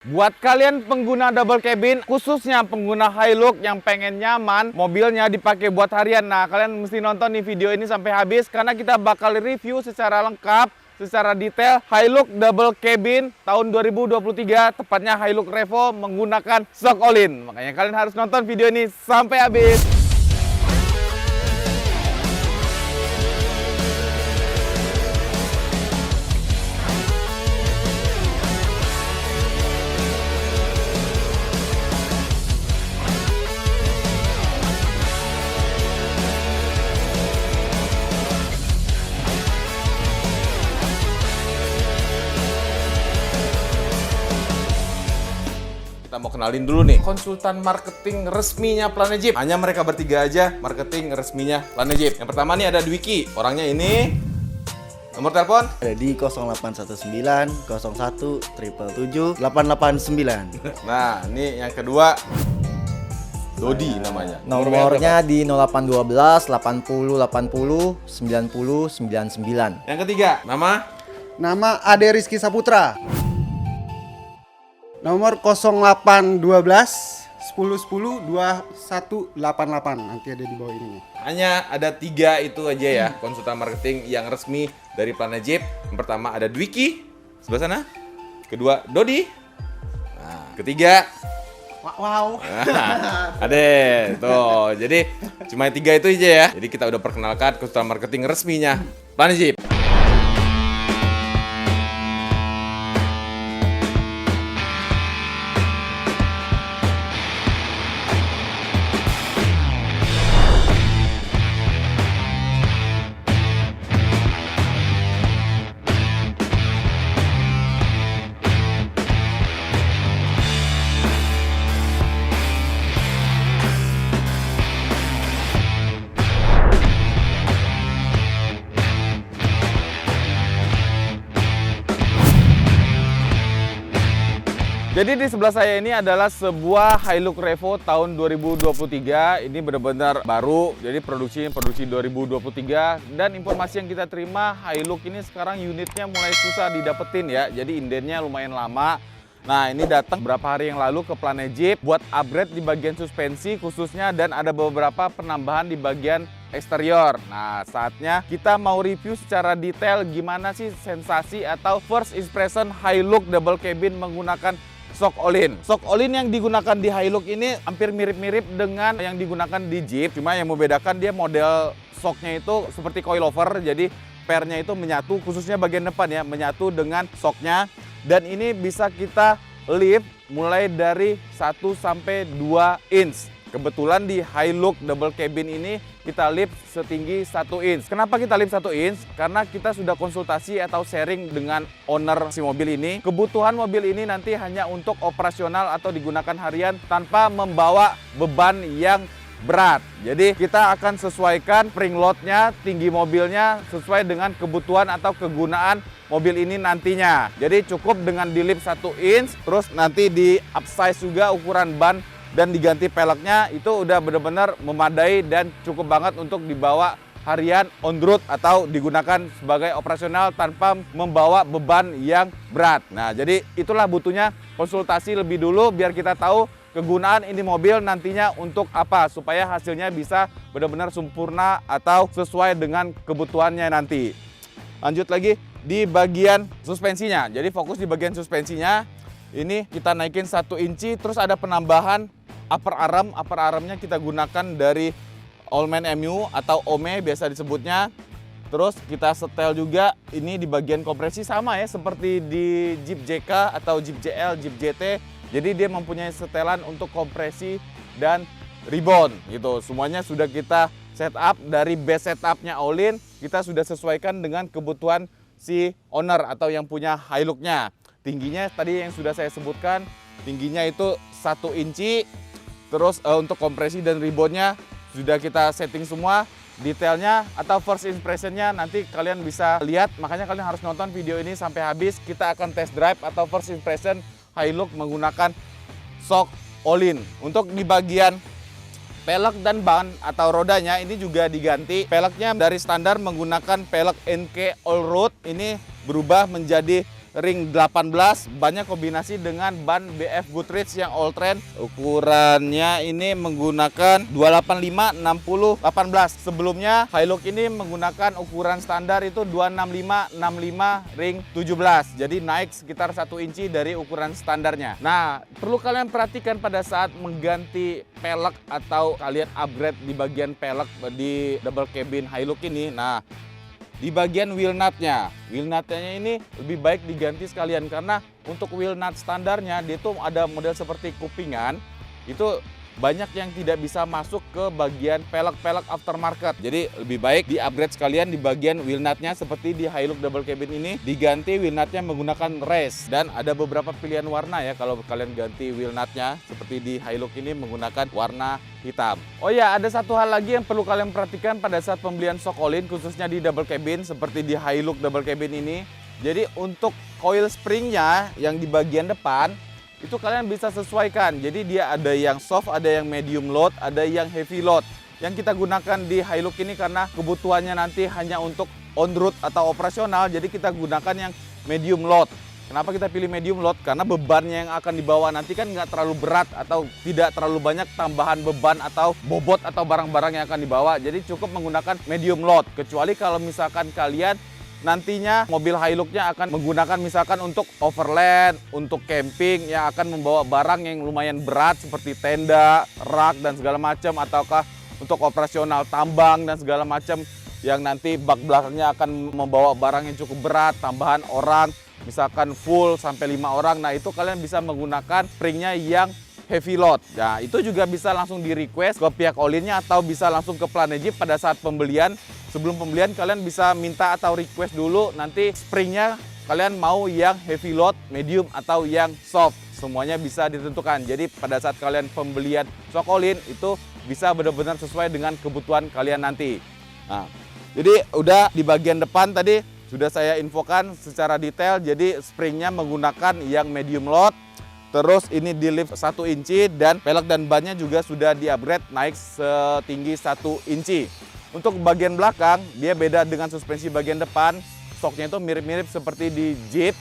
Buat kalian pengguna double cabin, khususnya pengguna Hilux yang pengen nyaman, mobilnya dipakai buat harian. Nah, kalian mesti nonton nih video ini sampai habis karena kita bakal review secara lengkap, secara detail Hilux double cabin tahun 2023, tepatnya Hilux Revo menggunakan shock all-in. Makanya kalian harus nonton video ini sampai habis. Kita mau kenalin dulu nih konsultan marketing resminya Planet Jeep. Hanya mereka bertiga aja marketing resminya Planet Jeep. Yang pertama nih ada Dwiki. Orangnya ini. Nomor telepon Ada di 0819 01 777 889. Nah, ini yang kedua Dodi namanya. Nomornya di 0812 80 80 90 99. Yang ketiga, nama Nama Ade Rizky Saputra. Nomor 0812 10 10 2188. Nanti ada di bawah ini. hanya ada tiga itu aja ya konsultan marketing yang resmi dari Planet Jeep. Yang pertama ada Dwiki sebelah sana. Kedua Dodi. Nah, ketiga Wow. Ade. Tuh, jadi cuma tiga itu aja ya. Jadi kita udah perkenalkan konsultan marketing resminya Planet Jeep. Jadi di sebelah saya ini adalah sebuah Hilux Revo tahun 2023. Ini benar-benar baru, jadi produksi 2023. Dan informasi yang kita terima, Hilux ini sekarang unitnya mulai susah didapetin ya. Jadi indennya lumayan lama. Nah, ini datang beberapa hari yang lalu ke Planet Jeep buat upgrade di bagian suspensi khususnya, dan ada beberapa penambahan di bagian eksterior. Nah, saatnya kita mau review secara detail gimana sih sensasi atau first impression Hilux double cabin menggunakan shock all-in. Shock all-in yang digunakan di Hilux ini hampir mirip-mirip dengan yang digunakan di Jeep. Cuma yang membedakan dia model shocknya itu seperti coilover. Jadi pairnya itu menyatu, khususnya bagian depan ya, menyatu dengan shocknya. Dan ini bisa kita lift mulai dari 1 sampai 2 inch. Kebetulan di Hilux double cabin ini kita lift setinggi 1 inch. Kenapa kita lift 1 inch? Karena kita sudah konsultasi atau sharing dengan owner si mobil ini. Kebutuhan mobil ini nanti hanya untuk operasional atau digunakan harian tanpa membawa beban yang berat. Jadi kita akan sesuaikan spring loadnya, tinggi mobilnya sesuai dengan kebutuhan atau kegunaan mobil ini nantinya. Jadi cukup dengan di lift 1 inch, terus nanti di upsize juga ukuran ban dan diganti peleknya, itu udah benar-benar memadai dan cukup banget untuk dibawa harian on road atau digunakan sebagai operasional tanpa membawa beban yang berat. Nah, jadi itulah butuhnya konsultasi lebih dulu biar kita tahu kegunaan ini mobil nantinya untuk apa, supaya hasilnya bisa benar-benar sempurna atau sesuai dengan kebutuhannya nanti. Lanjut lagi di bagian suspensinya. Jadi fokus di bagian suspensinya. Ini kita naikin 1 inci, terus ada penambahan upper arm. Upper armnya kita gunakan dari Allman MU atau OME biasa disebutnya. Terus kita setel juga ini di bagian kompresi sama ya seperti di Jeep JK atau Jeep JL, Jeep JT. Jadi dia mempunyai setelan untuk kompresi dan rebound gitu. Semuanya sudah kita setup dari base setupnya all-in. Kita sudah sesuaikan dengan kebutuhan si owner atau yang punya Hilux-nya. Tingginya tadi yang sudah saya sebutkan, tingginya itu 1 inci. Terus untuk kompresi dan reboundnya sudah kita setting semua. Detailnya atau first impressionnya nanti kalian bisa lihat. Makanya kalian harus nonton video ini sampai habis. Kita akan test drive atau first impression Hilux menggunakan shock all-in. Untuk di bagian pelek dan ban atau rodanya ini juga diganti. Peleknya dari standar menggunakan pelek NK All Road, ini berubah menjadi ring 18, bannya kombinasi dengan ban BF Goodrich yang all trend. Ukurannya ini menggunakan 285 60 18. Sebelumnya Hilux ini menggunakan ukuran standar itu 265 65 ring 17. Jadi naik sekitar 1 inci dari ukuran standarnya. Nah, perlu kalian perhatikan pada saat mengganti pelek atau kalian upgrade di bagian pelek di double cabin Hilux ini. Nah, di bagian wheel nutnya ini lebih baik diganti sekalian karena untuk wheel nut standarnya dia tuh ada model seperti kupingan, itu banyak yang tidak bisa masuk ke bagian pelek-pelek aftermarket. Jadi lebih baik di-upgrade sekalian di bagian wheel nutnya seperti di Hilux double cabin ini diganti wheel nutnya menggunakan race, dan ada beberapa pilihan warna ya kalau kalian ganti wheel nutnya seperti di Hilux ini menggunakan warna hitam. Oh ya, ada satu hal lagi yang perlu kalian perhatikan pada saat pembelian shock all-in khususnya di double cabin seperti di Hilux double cabin ini. Jadi untuk coil springnya yang di bagian depan itu kalian bisa sesuaikan. Jadi dia ada yang soft, ada yang medium load, ada yang heavy load. Yang kita gunakan di Hilux ini karena kebutuhannya nanti hanya untuk on road atau operasional, jadi kita gunakan yang medium load. Kenapa kita pilih medium load? Karena bebannya yang akan dibawa nanti kan nggak terlalu berat atau tidak terlalu banyak tambahan beban atau bobot atau barang-barang yang akan dibawa. Jadi cukup menggunakan medium load. Kecuali kalau misalkan kalian nantinya mobil Hilux-nya akan menggunakan misalkan untuk overland, untuk camping yang akan membawa barang yang lumayan berat seperti tenda, rak dan segala macam, ataukah untuk operasional tambang dan segala macam yang nanti bak belakangnya akan membawa barang yang cukup berat, tambahan orang, misalkan full sampai 5 orang. Nah, itu kalian bisa menggunakan springnya yang heavy load. Nah, itu juga bisa langsung di request ke pihak all-in-nya atau bisa langsung ke Planejip pada saat pembelian. Sebelum pembelian kalian bisa minta atau request dulu nanti springnya kalian mau yang heavy load, medium atau yang soft. Semuanya bisa ditentukan. Jadi pada saat kalian pembelian shock all-in itu bisa benar-benar sesuai dengan kebutuhan kalian nanti. Nah, jadi udah di bagian depan tadi sudah saya infokan secara detail. Jadi springnya menggunakan yang medium load. Terus ini di lift 1 inci dan pelek dan bannya juga sudah di-upgrade naik setinggi 1 inci. Untuk bagian belakang, dia beda dengan suspensi bagian depan. Shocknya itu mirip-mirip seperti di Jeep,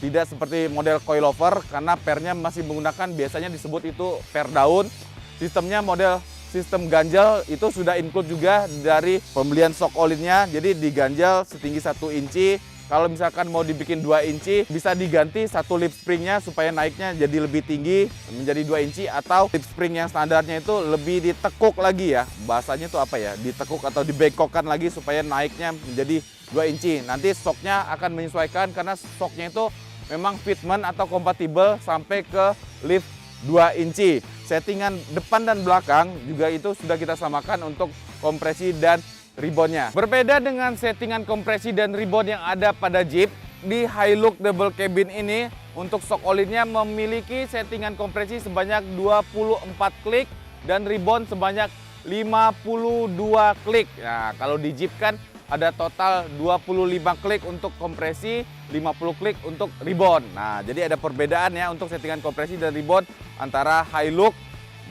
tidak seperti model coilover karena pernya masih menggunakan, biasanya disebut itu per daun. Sistemnya model sistem ganjel itu sudah include juga dari pembelian shock all-in-nya. Jadi diganjel setinggi 1 inci. Kalau misalkan mau dibikin 2 inci, bisa diganti satu lip springnya supaya naiknya jadi lebih tinggi, menjadi 2 inci, atau lip spring yang standarnya itu lebih ditekuk lagi ya. Bahasanya itu apa ya? Ditekuk atau dibengkokkan lagi supaya naiknya menjadi 2 inci. Nanti shocknya akan menyesuaikan karena shocknya itu memang fitment atau kompatibel sampai ke lift 2 inci. Settingan depan dan belakang juga itu sudah kita samakan untuk kompresi dan ribonnya. Berbeda dengan settingan kompresi dan ribon yang ada pada Jeep, di Hilux double cabin ini untuk shock all-in-nya memiliki settingan kompresi sebanyak 24 klik dan ribon sebanyak 52 klik. Nah, kalau di Jeep kan ada total 25 klik untuk kompresi, 50 klik untuk ribon. Nah, jadi ada perbedaan ya untuk settingan kompresi dan ribon antara Hilux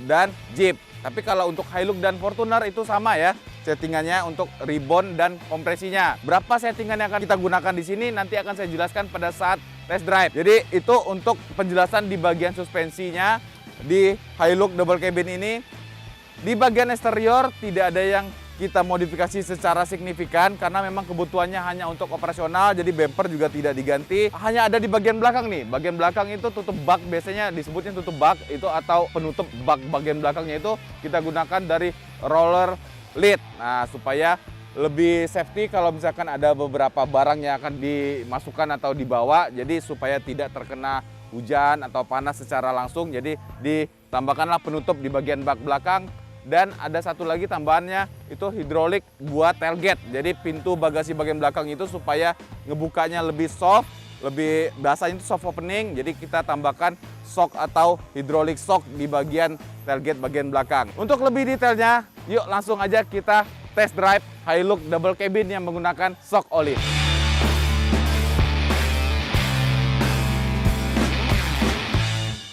dan Jeep. Tapi kalau untuk Hilux dan Fortuner itu sama ya settingannya untuk ribon dan kompresinya. Berapa settingan yang akan kita gunakan di sini nanti akan saya jelaskan pada saat test drive. Jadi itu untuk penjelasan di bagian suspensinya di Hilux double cabin ini. Di bagian eksterior tidak ada yang kita modifikasi secara signifikan karena memang kebutuhannya hanya untuk operasional, jadi bumper juga tidak diganti. Hanya ada di bagian belakang nih. Bagian belakang itu tutup bak, biasanya disebutnya tutup bak itu atau penutup bak bagian belakangnya itu kita gunakan dari roller lid. Nah, supaya lebih safety kalau misalkan ada beberapa barang yang akan dimasukkan atau dibawa, jadi supaya tidak terkena hujan atau panas secara langsung. Jadi ditambahkanlah penutup di bagian bak belakang. Dan ada satu lagi tambahannya itu hidrolik buat tailgate. Jadi pintu bagasi bagian belakang itu supaya ngebukanya lebih soft, lebih bahasanya itu soft opening. Jadi kita tambahkan shock atau hidrolik shock di bagian tailgate bagian belakang. Untuk lebih detailnya, yuk langsung aja kita test drive Hilux double cabin yang menggunakan shock all-in.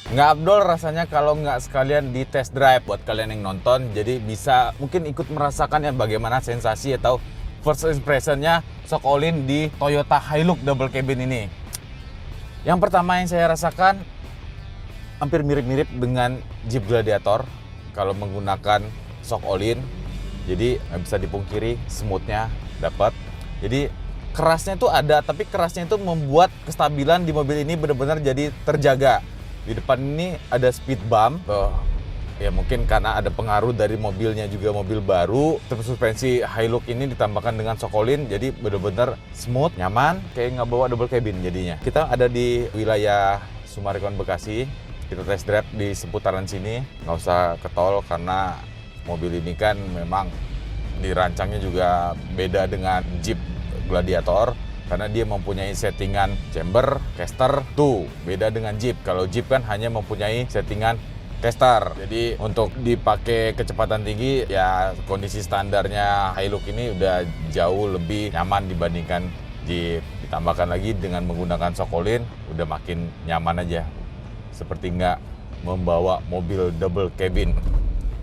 Nggak abdol rasanya kalau nggak sekalian di test drive buat kalian yang nonton. Jadi bisa mungkin ikut merasakan ya bagaimana sensasi atau first impressionnya shock all-in di Toyota Hilux double cabin ini. Yang pertama yang saya rasakan hampir mirip-mirip dengan Jeep Gladiator kalau menggunakan shock all-in. Jadi nggak bisa dipungkiri, smoothnya dapat. Jadi kerasnya itu ada, tapi kerasnya itu membuat kestabilan di mobil ini benar-benar jadi terjaga. Di depan ini ada speed bump. Ya mungkin karena ada pengaruh dari mobilnya juga mobil baru. Terus suspensi Hilux ini ditambahkan dengan shock all-in, jadi benar-benar smooth, nyaman, kayak nggak bawa double cabin jadinya. Kita ada di wilayah Summarecon Bekasi. Kita test drive di seputaran sini, nggak usah ke tol karena mobil ini kan memang dirancangnya juga beda dengan Jeep Gladiator karena dia mempunyai settingan chamber, caster, tuh beda dengan Jeep. Kalau Jeep kan hanya mempunyai settingan caster. Jadi untuk dipakai kecepatan tinggi ya kondisi standarnya Hilux ini udah jauh lebih nyaman dibandingkan Jeep. Ditambahkan lagi dengan menggunakan shock all-in udah makin nyaman aja. Seperti nggak membawa mobil double cabin.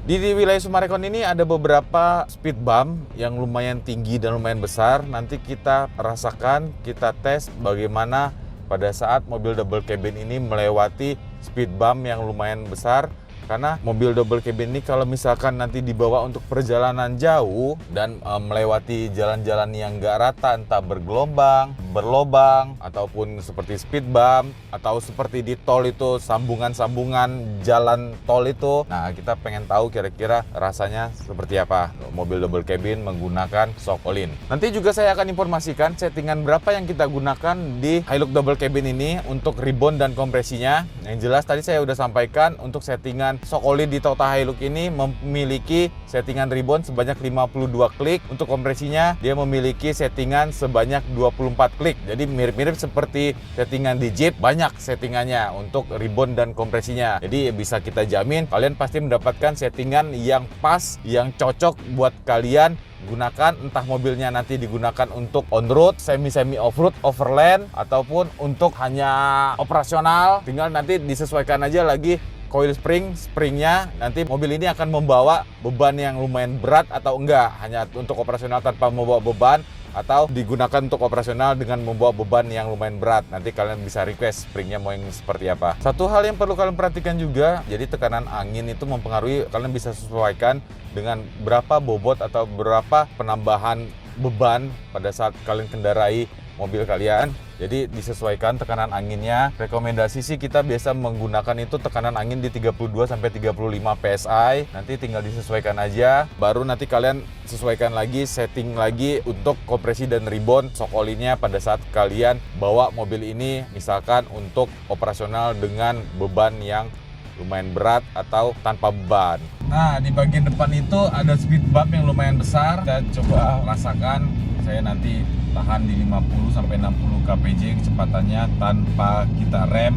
Di wilayah Summarecon ini ada beberapa speed bump yang lumayan tinggi dan lumayan besar. Nanti kita rasakan, kita tes bagaimana pada saat mobil double cabin ini melewati speed bump yang lumayan besar. Karena mobil double cabin ini kalau misalkan nanti dibawa untuk perjalanan jauh dan melewati jalan-jalan yang nggak rata, entah bergelombang, berlobang, ataupun seperti speed bump, atau seperti di tol itu sambungan-sambungan jalan tol itu. Nah kita pengen tahu kira-kira rasanya seperti apa mobil double cabin menggunakan shock all-in. Nanti juga saya akan informasikan settingan berapa yang kita gunakan di Hilux double cabin ini untuk rebound dan kompresinya. Yang jelas tadi saya udah sampaikan untuk settingan shock all-in di Toyota Hilux ini memiliki settingan rebound sebanyak 52 klik. Untuk kompresinya dia memiliki settingan sebanyak 24 klik. Jadi mirip-mirip seperti settingan di Jeep, banyak settingannya untuk rebound dan kompresinya. Jadi bisa kita jamin kalian pasti mendapatkan settingan yang pas, yang cocok buat kalian gunakan, entah mobilnya nanti digunakan untuk on-road, semi-semi off-road, overland, ataupun untuk hanya operasional. Tinggal nanti disesuaikan aja lagi coil springnya nanti mobil ini akan membawa beban yang lumayan berat atau enggak, hanya untuk operasional tanpa membawa beban atau digunakan untuk operasional dengan membawa beban yang lumayan berat. Nanti kalian bisa request springnya mau yang seperti apa. Satu hal yang perlu kalian perhatikan juga, jadi tekanan angin itu mempengaruhi, kalian bisa sesuaikan dengan berapa bobot atau berapa penambahan beban pada saat kalian kendarai mobil kalian. Jadi disesuaikan tekanan anginnya. Rekomendasi sih kita biasa menggunakan itu tekanan angin di 32 sampai 35 PSI. Nanti tinggal disesuaikan aja. Baru nanti kalian sesuaikan lagi, setting lagi untuk kompresi dan rebound shock all-in-nya pada saat kalian bawa mobil ini misalkan untuk operasional dengan beban yang lumayan berat atau tanpa beban. Nah, di bagian depan itu ada speed bump yang lumayan besar. Kita coba rasakan. Saya nanti tahan di 50 sampai 60 kpj kecepatannya tanpa kita rem.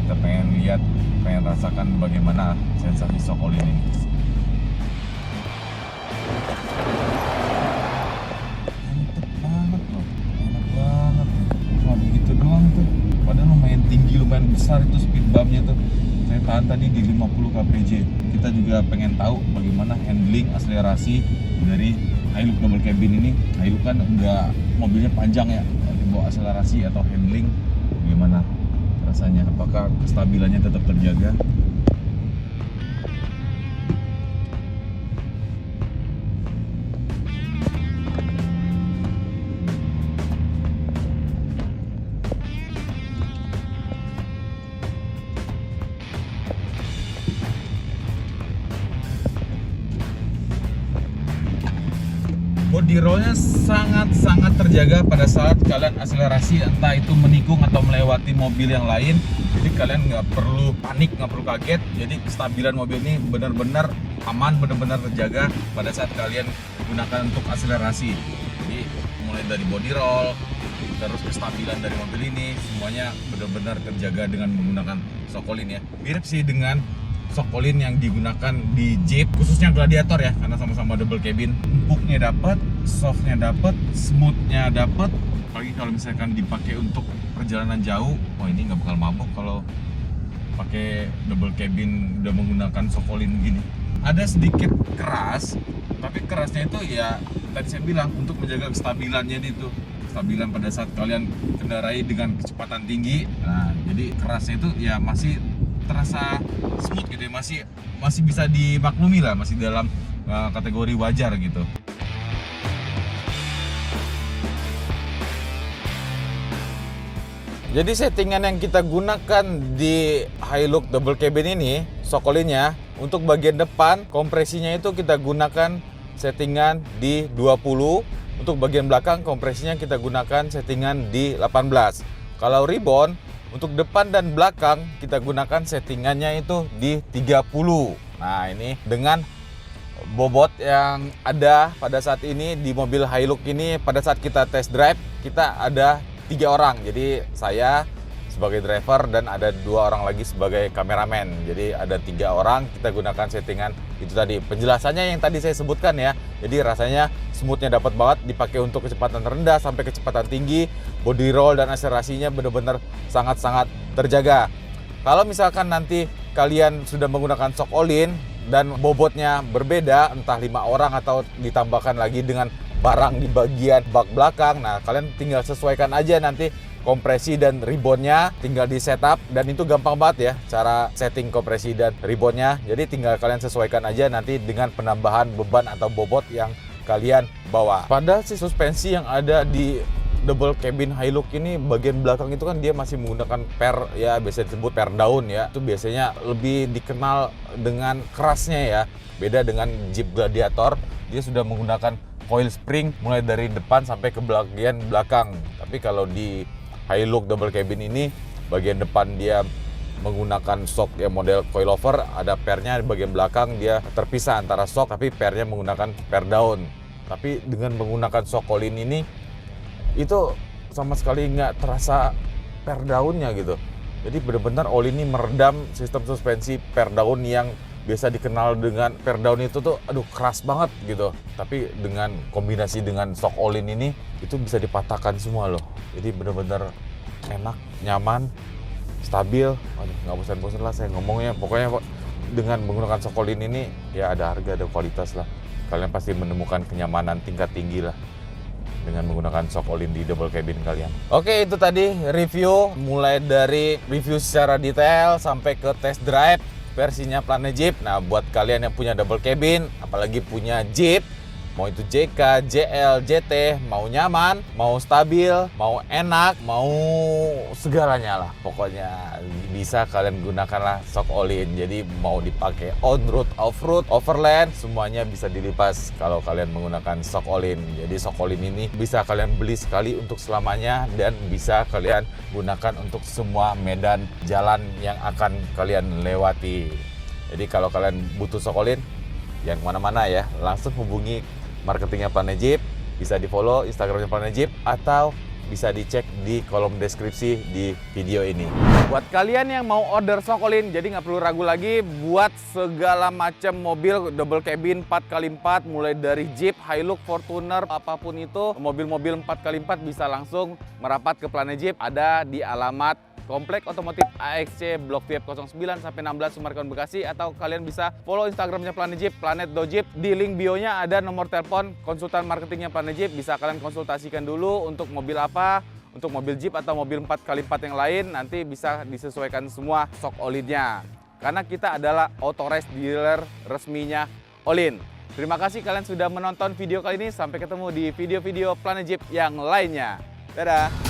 Kita pengen rasakan bagaimana sensasi shock all-in ini. Mantep banget loh, enak banget. Cuma begitu doang tuh. Padahal lumayan tinggi, lumayan besar itu speed bumpnya tuh. Saya tahan tadi di 50 kpj. Kita juga pengen tahu bagaimana handling akselerasi dari Hilux double cabin ini. Hilux kan enggak, mobilnya panjang ya, dibawa akselerasi atau handling gimana rasanya, apakah kestabilannya tetap terjaga. Body rollnya sangat terjaga pada saat kalian akselerasi, entah itu menikung atau melewati mobil yang lain. Jadi kalian nggak perlu panik, nggak perlu kaget. Jadi kestabilan mobil ini benar-benar aman, benar-benar terjaga pada saat kalian gunakan untuk akselerasi. Jadi mulai dari body roll, terus kestabilan dari mobil ini semuanya benar-benar terjaga dengan menggunakan shock all-in ya. Mirip sih dengan shock all-in yang digunakan di Jeep, khususnya Gladiator ya, karena sama-sama double cabin. Empuknya dapat, softnya dapat, smoothnya dapat. Apalagi kalau misalkan dipakai untuk perjalanan jauh, wah ini nggak bakal mabuk kalau pakai double cabin udah menggunakan shock all-in gini. Ada sedikit keras, tapi kerasnya itu ya tadi saya bilang untuk menjaga kestabilannya itu. kestabilan pada saat kalian kendarai dengan kecepatan tinggi. Nah, jadi kerasnya itu ya masih terasa smooth gitu ya, masih bisa dimaklumi lah, masih dalam kategori wajar gitu. Jadi settingan yang kita gunakan di Hilux double cabin ini, shock oil-nya, untuk bagian depan kompresinya itu kita gunakan settingan di 20. Untuk bagian belakang kompresinya kita gunakan settingan di 18. Kalau ribbon untuk depan dan belakang kita gunakan settingannya itu di 30. Nah, ini dengan bobot yang ada pada saat ini di mobil Hilux ini, pada saat kita test drive kita ada 3 orang. Jadi saya sebagai driver dan ada 2 orang lagi sebagai kameramen. Jadi ada 3 orang, kita gunakan settingan itu tadi. Penjelasannya yang tadi saya sebutkan ya. Jadi rasanya smoothnya dapat banget, dipakai untuk kecepatan rendah sampai kecepatan tinggi. Body roll dan akselerasinya benar-benar sangat-sangat terjaga. Kalau misalkan nanti kalian sudah menggunakan shock all-in dan bobotnya berbeda, entah 5 orang atau ditambahkan lagi dengan barang di bagian bak belakang. Nah, kalian tinggal sesuaikan aja nanti kompresi dan ribbonnya, tinggal di setup, dan itu gampang banget ya cara setting kompresi dan ribbonnya. Jadi tinggal kalian sesuaikan aja nanti dengan penambahan beban atau bobot yang kalian bawa. Pada si suspensi yang ada di double cabin Hilux ini, bagian belakang itu kan dia masih menggunakan per, ya biasa disebut per daun ya. Itu biasanya lebih dikenal dengan kerasnya ya. Beda dengan Jeep Gladiator, dia sudah menggunakan coil spring mulai dari depan sampai ke bagian belakang. Tapi kalau di Hilux double cabin ini, bagian depan dia menggunakan shock yang model coilover, ada pernya di bagian belakang dia terpisah antara shock, tapi pernya menggunakan per daun. Tapi dengan menggunakan shock all-in ini, itu sama sekali nggak terasa per daunnya gitu. Jadi benar-benar all ini meredam sistem suspensi per daun yang biasa dikenal dengan per daun itu tuh aduh keras banget gitu. Tapi dengan kombinasi dengan shock all-in ini itu bisa dipatahkan semua loh. Jadi benar-benar enak, nyaman, stabil. Aduh, nggak bosan-bosan lah saya ngomongnya. Pokoknya dengan menggunakan shock all-in ini ya ada harga, ada kualitas lah. Kalian pasti menemukan kenyamanan tingkat tinggi lah dengan menggunakan shock all-in di double cabin kalian. Oke, itu tadi review, mulai dari review secara detail sampai ke test drive versinya Planet Jeep. Nah, buat kalian yang punya double cabin, apalagi punya Jeep, mau itu JK, JL, JT, mau nyaman, mau stabil, mau enak, mau segalanya lah. Pokoknya bisa kalian gunakanlah shock all-in. Jadi mau dipakai on-road, off-road, overland, semuanya bisa dilipas kalau kalian menggunakan shock all-in. Jadi shock all-in ini bisa kalian beli sekali untuk selamanya dan bisa kalian gunakan untuk semua medan jalan yang akan kalian lewati. Jadi kalau kalian butuh shock all-in, yang kemana-mana ya, langsung hubungi marketingnya Planet Jeep, bisa di follow Instagramnya Planet Jeep, atau bisa dicek di kolom deskripsi di video ini. Buat kalian yang mau order shock all-in, jadi nggak perlu ragu lagi buat segala macam mobil double cabin 4x4, mulai dari Jeep, Hilux, Fortuner, apapun itu, mobil-mobil 4x4 bisa langsung merapat ke Planet Jeep. Ada di alamat Komplek Otomotif AXC Blok VIP 09 sampai 16 Sumarkon Bekasi, atau kalian bisa follow Instagramnya Planet Jeep, planet.jeep. Di link bio-nya ada nomor telepon konsultan marketingnya Planet Jeep, bisa kalian konsultasikan dulu untuk mobil apa, untuk mobil Jeep atau mobil 4x4 yang lain, nanti bisa disesuaikan semua shock all-in-nya. Karena kita adalah authorized dealer resminya all-in. Terima kasih kalian sudah menonton video kali ini, sampai ketemu di video-video Planet Jeep yang lainnya. Dadah!